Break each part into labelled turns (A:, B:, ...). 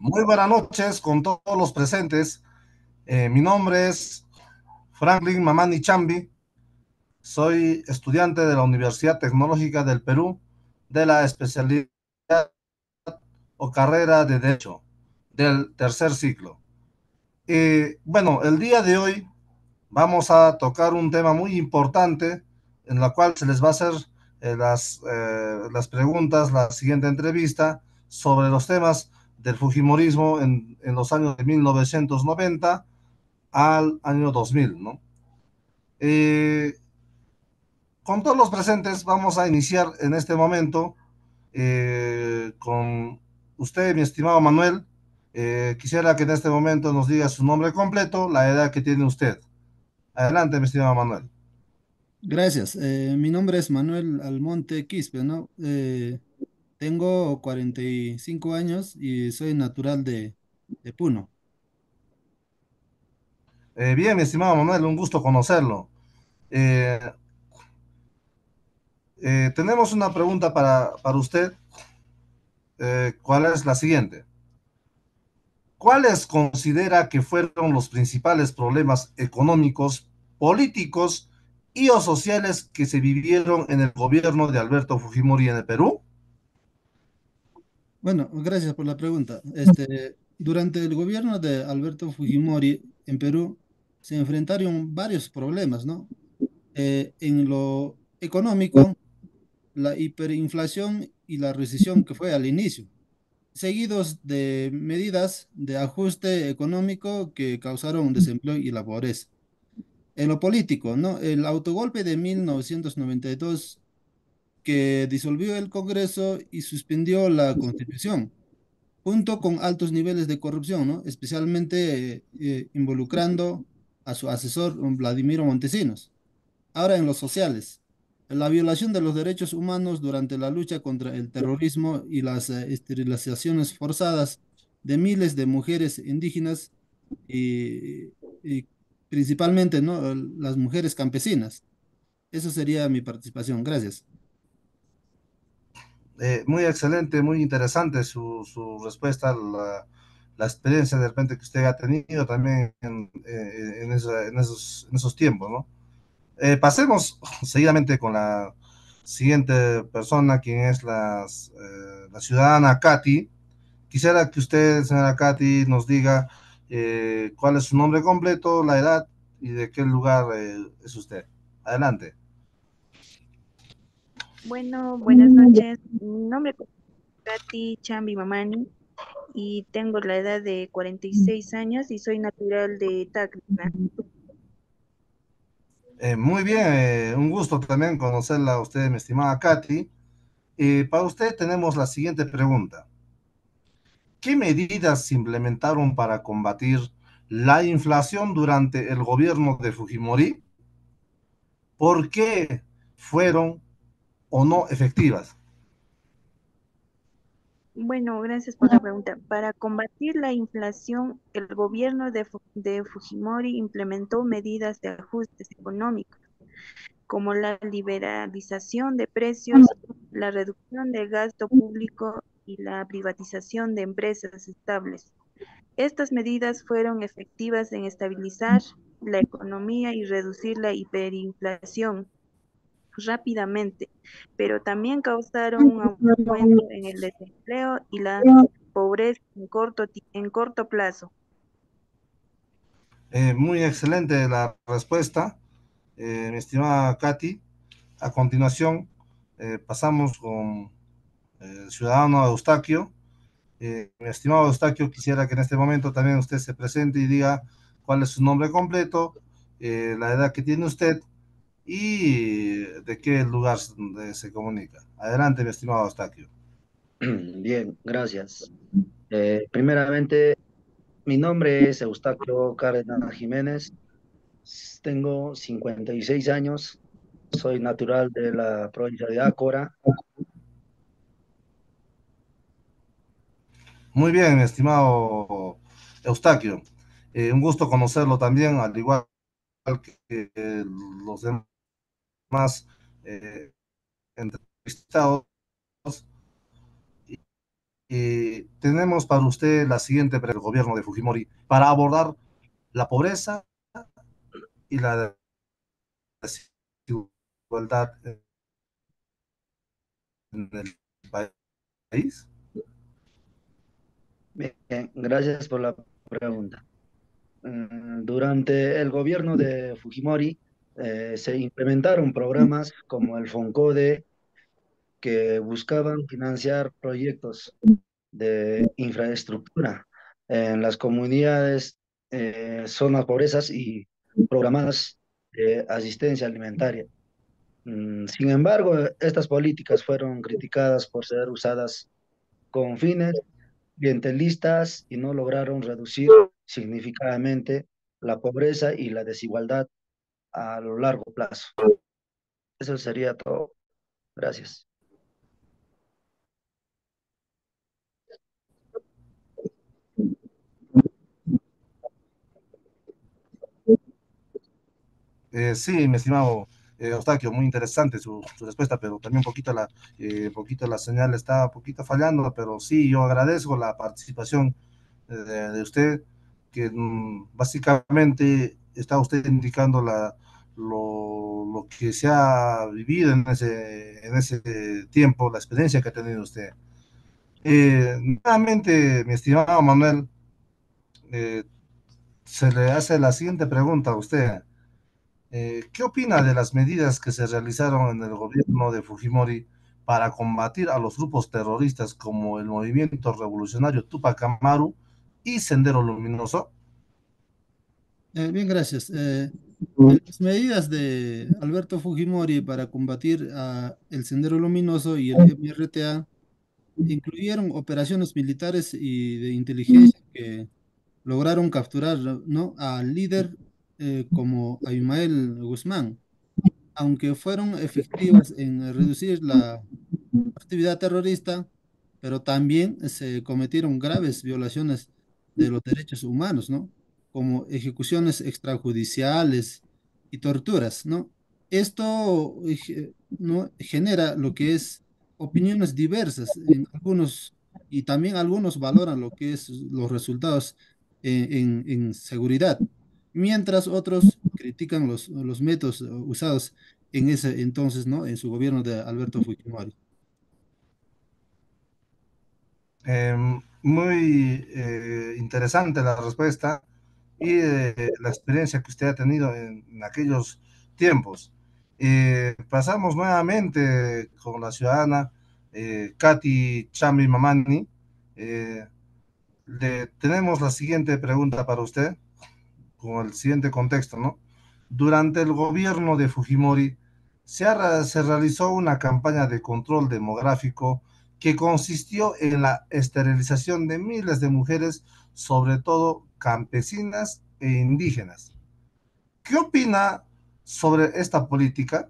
A: Muy buenas noches con todos los presentes. Mi nombre es Franklin Mamani Chambi. Soy estudiante de la Universidad Tecnológica del Perú de la especialidad o carrera de Derecho del tercer ciclo. Bueno, el día de hoy vamos a tocar un tema muy importante en la cual se les va a hacer las preguntas, la siguiente entrevista sobre los temas del Fujimorismo en los años de 1990 al año 2000, ¿no? Eh, con todos los presentes vamos a iniciar en este momento con usted, mi estimado Manuel. Quisiera que en este momento nos diga su nombre completo, la edad que tiene usted. Adelante, mi estimado Manuel.
B: Gracias. Mi nombre es Manuel Almonte Quispe, ¿no? Tengo 45 años y soy natural de Puno.
A: Bien, mi estimado Manuel, un gusto conocerlo. Eh, Tenemos una pregunta para usted, ¿cuál es la siguiente? ¿Cuáles considera que fueron los principales problemas económicos, políticos y o sociales que se vivieron en el gobierno de Alberto Fujimori en el Perú?
B: Bueno, gracias por la pregunta. Durante el gobierno de Alberto Fujimori en Perú se enfrentaron varios problemas, ¿no? En lo económico, la hiperinflación y la recesión que fue al inicio, seguidos de medidas de ajuste económico que causaron desempleo y la pobreza. En lo político, ¿no? El autogolpe de 1992 que disolvió el Congreso y suspendió la Constitución, junto con altos niveles de corrupción, ¿no? Especialmente involucrando a su asesor Vladimiro Montesinos. Ahora en los sociales, la violación de los derechos humanos durante la lucha contra el terrorismo y las esterilizaciones forzadas de miles de mujeres indígenas y principalmente, ¿no? Las mujeres campesinas. Eso sería mi participación. Gracias.
A: Muy excelente, muy interesante su respuesta, la experiencia de repente que usted ha tenido también en esos tiempos, ¿no? Pasemos seguidamente con la siguiente persona, quien es la ciudadana Katy. Quisiera que usted, señora Katy, nos diga cuál es su nombre completo, la edad y de qué lugar es usted. Adelante.
C: Bueno, buenas noches. Mi nombre es Katy Chambi Mamani y tengo la edad de 46 años y soy natural de Tacna.
A: Muy bien, un gusto también conocerla a usted, mi estimada Katy. Para usted tenemos la siguiente pregunta. ¿Qué medidas se implementaron para combatir la inflación durante el gobierno de Fujimori? ¿Por qué fueron o no efectivas?
C: Bueno, gracias por la pregunta. Para combatir la inflación, el gobierno de Fujimori implementó medidas de ajustes económicos, como la liberalización de precios, la reducción del gasto público y la privatización de empresas estables. Estas medidas fueron efectivas en estabilizar la economía y reducir la hiperinflación rápidamente, pero también causaron un aumento en el desempleo y la pobreza en corto plazo.
A: Muy excelente la respuesta, mi estimada Katy. A continuación, pasamos con el ciudadano Eustaquio. Mi estimado Eustaquio, quisiera que en este momento también usted se presente y diga cuál es su nombre completo, la edad que tiene usted y de qué lugar se comunica. Adelante, mi estimado Eustaquio.
D: Bien, gracias. Primeramente, mi nombre es Eustaquio Cárdenas Jiménez, tengo 56 años, soy natural de la provincia de Ácora.
A: Muy bien, mi estimado Eustaquio. Un gusto conocerlo también, al igual que los demás entrevistados. tenemos para usted la siguiente pregunta del gobierno de Fujimori para abordar la pobreza y la desigualdad en el país.
D: Bien, gracias por la pregunta. Durante el gobierno de Fujimori se implementaron programas como el FONCODE que buscaban financiar proyectos de infraestructura en las comunidades, zonas pobrezas y programadas de asistencia alimentaria. Sin embargo, estas políticas fueron criticadas por ser usadas con fines clientelistas y no lograron reducir significativamente la pobreza y la desigualdad a lo largo plazo. Eso sería todo. Gracias.
A: Sí, mi estimado Eustaquio, muy interesante su respuesta, pero también poquito la señal está un poquito fallando, pero sí, yo agradezco la participación de usted, que básicamente está usted indicando lo que se ha vivido en ese tiempo, la experiencia que ha tenido usted. Nuevamente, mi estimado Manuel, eh, se le hace la siguiente pregunta a usted. ¿Qué opina de las medidas que se realizaron en el gobierno de Fujimori para combatir a los grupos terroristas como el Movimiento Revolucionario Tupac Amaru y Sendero Luminoso?
B: Bien, gracias. Las medidas de Alberto Fujimori para combatir el Sendero Luminoso y el MRTA incluyeron operaciones militares y de inteligencia que lograron capturar, ¿no?, al líder como Aymael Guzmán, aunque fueron efectivas en reducir la actividad terrorista, pero también se cometieron graves violaciones de los derechos humanos, ¿no? Como ejecuciones extrajudiciales y torturas, ¿no? Esto ¿no?, genera lo que es opiniones diversas en algunos, y también algunos valoran lo que es los resultados en seguridad, mientras otros critican los métodos usados en ese entonces, ¿no?, en su gobierno de Alberto Fujimori.
A: Muy interesante la respuesta y la experiencia que usted ha tenido en aquellos tiempos. Pasamos nuevamente con la ciudadana Katy Chambi Mamani. Eh, tenemos la siguiente pregunta para usted, con el siguiente contexto, ¿no? Durante el gobierno de Fujimori se realizó una campaña de control demográfico que consistió en la esterilización de miles de mujeres, sobre todo campesinas e indígenas. ¿Qué opina sobre esta política?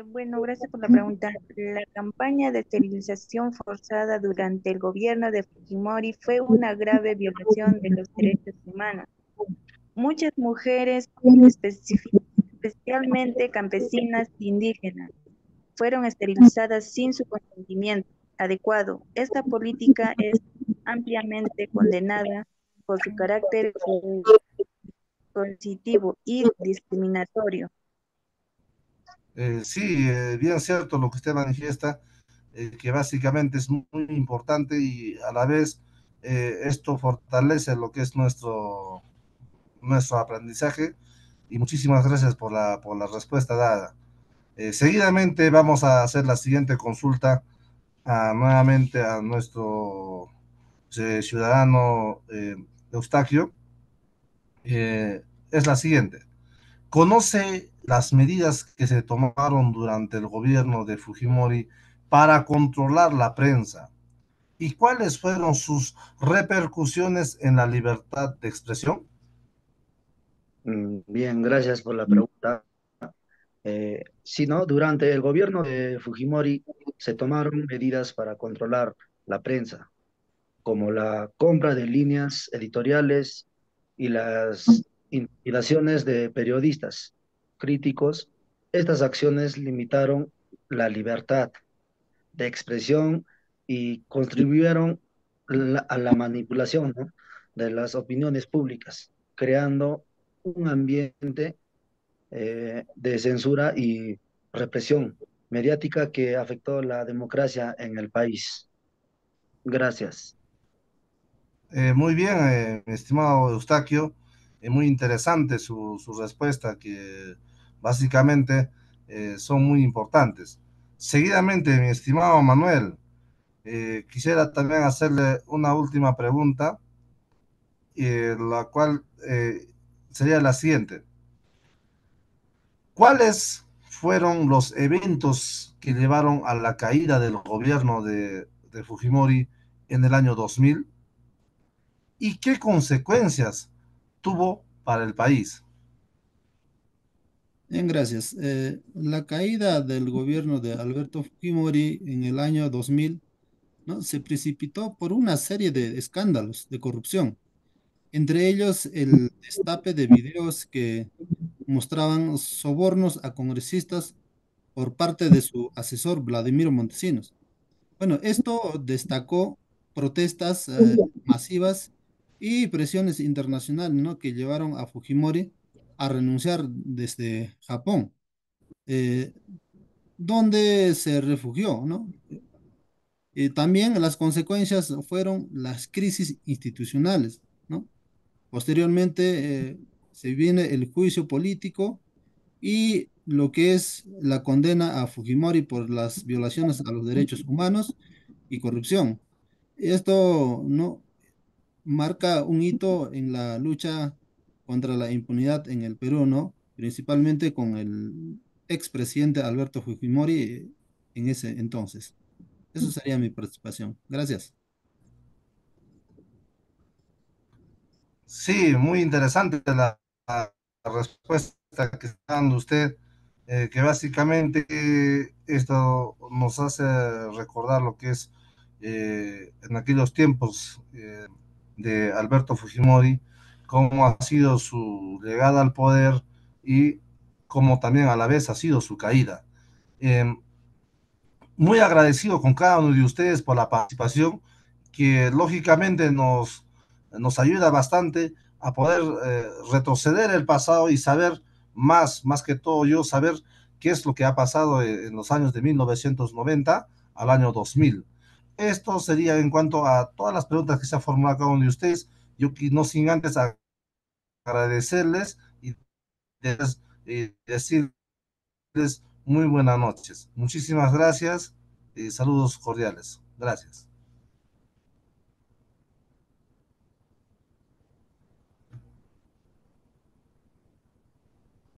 C: Bueno, gracias por la pregunta. La campaña de esterilización forzada durante el gobierno de Fujimori fue una grave violación de los derechos humanos. Muchas mujeres, especialmente campesinas e indígenas, fueron esterilizadas sin su consentimiento adecuado. Esta política es ampliamente condenada por su carácter coercitivo y discriminatorio.
A: Sí, bien cierto lo que usted manifiesta, que básicamente es muy importante y a la vez esto fortalece lo que es nuestro aprendizaje y muchísimas gracias por la respuesta dada. Seguidamente vamos a hacer la siguiente consulta nuevamente a nuestro ciudadano Eustaquio. Es la siguiente. ¿Conoce las medidas que se tomaron durante el gobierno de Fujimori para controlar la prensa? ¿Y cuáles fueron sus repercusiones en la libertad de expresión?
D: Bien, gracias por la pregunta. Sí, ¿no? Durante el gobierno de Fujimori se tomaron medidas para controlar la prensa, como la compra de líneas editoriales y las intimidaciones de periodistas críticos. Estas acciones limitaron la libertad de expresión y contribuyeron a la manipulación, ¿no?, de las opiniones públicas, creando un ambiente de censura y represión mediática que afectó la democracia en el país. Gracias.
A: Muy bien, mi estimado Eustaquio, muy interesante su respuesta, que básicamente son muy importantes. Seguidamente, mi estimado Manuel, quisiera también hacerle una última pregunta, la cual sería la siguiente. ¿Cuáles fueron los eventos que llevaron a la caída del gobierno de Fujimori en el año 2000 y qué consecuencias tuvo para el país?
B: Bien, gracias. La caída del gobierno de Alberto Fujimori en el año 2000, ¿no?, se precipitó por una serie de escándalos de corrupción, entre ellos el destape de videos que mostraban sobornos a congresistas por parte de su asesor Vladimiro Montesinos. Bueno, esto destacó protestas masivas y presiones internacionales, ¿no?, que llevaron a Fujimori a renunciar desde Japón, eh, donde se refugió, ¿no? También las consecuencias fueron las crisis institucionales, ¿no? Posteriormente se viene el juicio político y lo que es la condena a Fujimori por las violaciones a los derechos humanos y corrupción. Esto no marca un hito en la lucha contra la impunidad en el Perú, ¿no? Principalmente con el expresidente Alberto Fujimori en ese entonces. Eso sería mi participación. Gracias.
A: Sí, muy interesante la respuesta que está dando usted, que básicamente esto nos hace recordar lo que es en aquellos tiempos de Alberto Fujimori, cómo ha sido su llegada al poder y cómo también a la vez ha sido su caída. Eh, Muy agradecido con cada uno de ustedes por la participación, que lógicamente nos ayuda bastante a poder retroceder el pasado y saber más que todo yo, saber qué es lo que ha pasado en los años de 1990 al año 2000. Esto sería en cuanto a todas las preguntas que se ha formulado cada uno de ustedes. Yo no sin antes agradecerles y decirles muy buenas noches. Muchísimas gracias y saludos cordiales. Gracias.